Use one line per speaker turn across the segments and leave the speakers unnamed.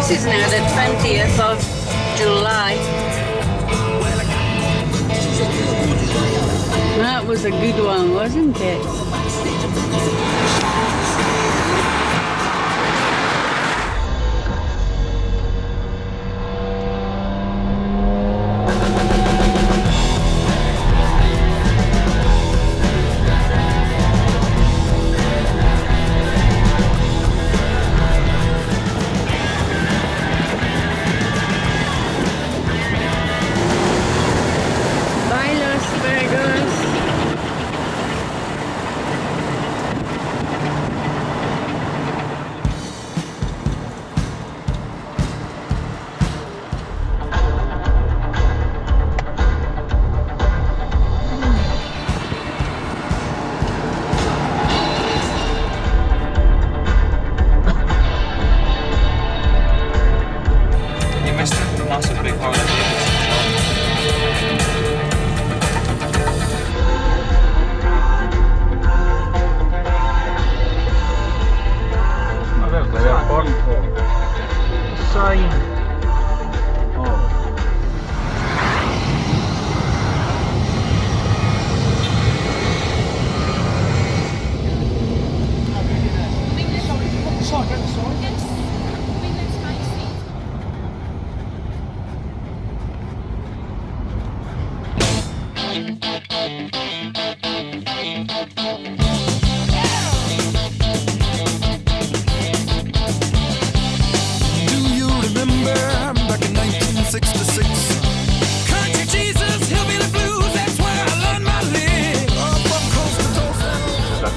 This is now the 20th of July. That was a good one, wasn't it?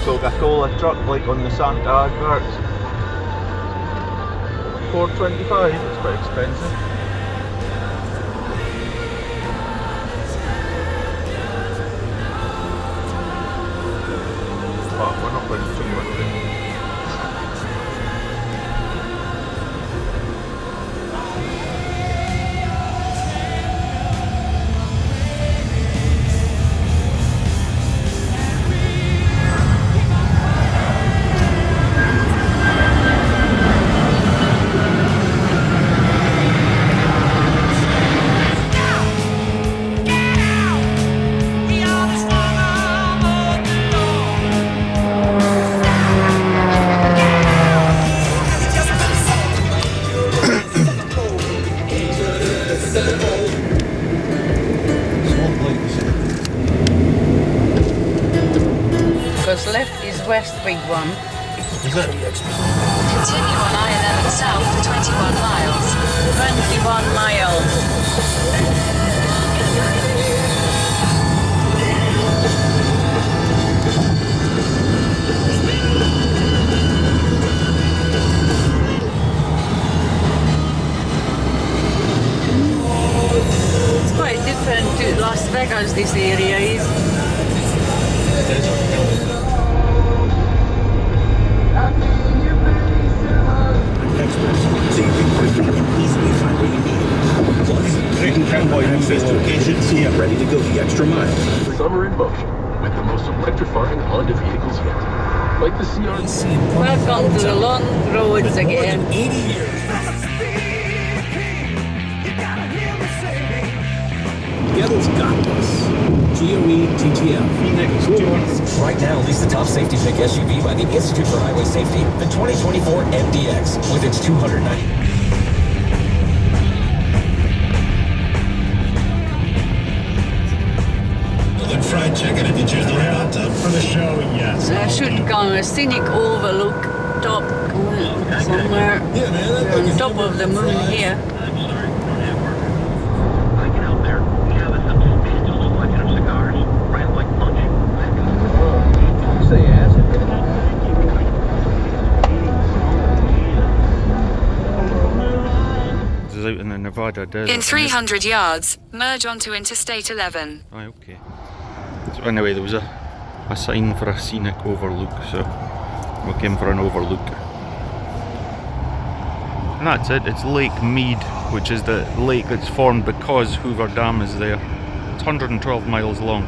Coca-Cola truck like on the Santa adverts. $4.25, it's quite expensive. But we're not going too much.
Because left is west, big one.
Is it?
Continue on I-11 south for 21 miles.
21 miles. It's quite different to Las Vegas, this area is.
Taking convoy access to locations, ready to go the extra mile.
Summer in motion with the most electrifying Honda vehicles yet. Like the CRV.
Welcome to the long roads again.
80 years. Together's got this. GOE TTF.
Right now, lease the top safety pick SUV by the Institute for Highway Safety, the 2024 MDX, with its 290.
Fried chicken, if you choose the hot tub for the show, yes.
There should come a scenic overlook top somewhere on top of the moon here.
This is out in the Nevada desert.
In 300 yards, merge onto Interstate 11.
Oh, okay. So anyway, there was a sign for a scenic overlook, so we came for an overlook. And that's it, it's Lake Mead, which is the lake that's formed because Hoover Dam is there. It's 112 miles long.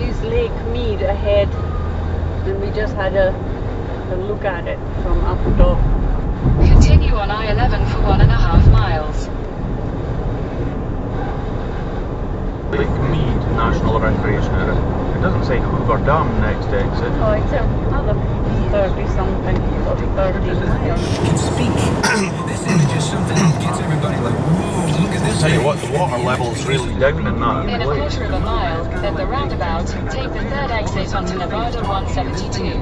Is Lake Mead ahead? and we just had a look at it from up top.
Continue on I-11 for 1.5 miles.
Lake Mead National Recreation Area. It doesn't say Hoover Dam next exit.
Oh, it's another 30-something, 13 miles.
This image is something that gets everybody like, whoa, look at this.
Tell you what, the water level's really down in that
In a
place.
quarter of a mile, at the roundabout, take the third exit onto Nevada 172.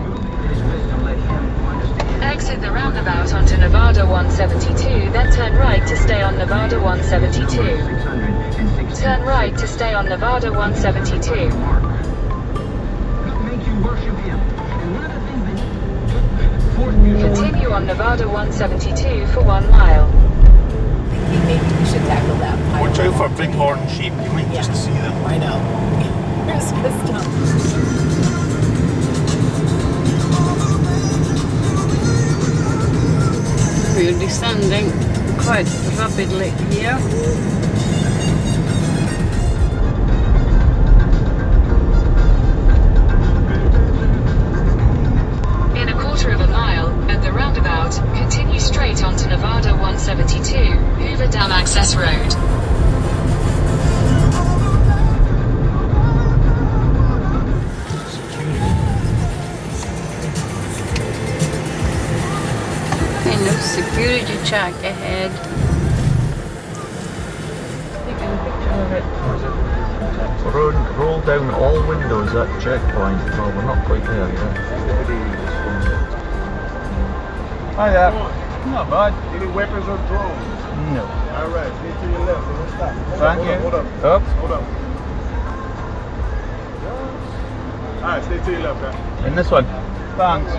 Exit the roundabout onto Nevada 172, then turn right to stay on Nevada 172. Turn right to stay on Nevada 172. Continue on Nevada 172 for 1 mile.
Maybe we should tackle that.
Watch out for bighorn sheep, you might just see them.
I know. Here's Kristen.
We're descending quite rapidly here.
In a quarter of a mile, at the roundabout, continue straight onto Nevada 172, Hoover Dam Access Road.
Kind of security check ahead. Taking a picture of it.
Roll down all windows at checkpoint. Oh, we're not quite there yet. Hi there. Not bad.
Any weapons or drones?
No.
All right, stay to your left. Don't stop.
Thank you.
Hold up.
Up.
Hold up. All right, stay to your left, man.
In this one. Thanks.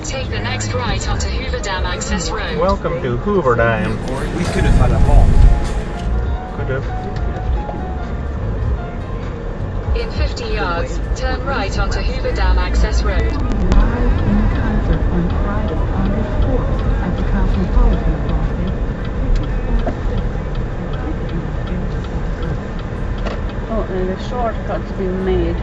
Take the next right onto Hoover Dam Access Road.
Welcome to Hoover Dam.
We could have had a home.
Could have.
In 50 yards, turn right onto Hoover Dam Access Road.
Oh, and the shortcut's been made.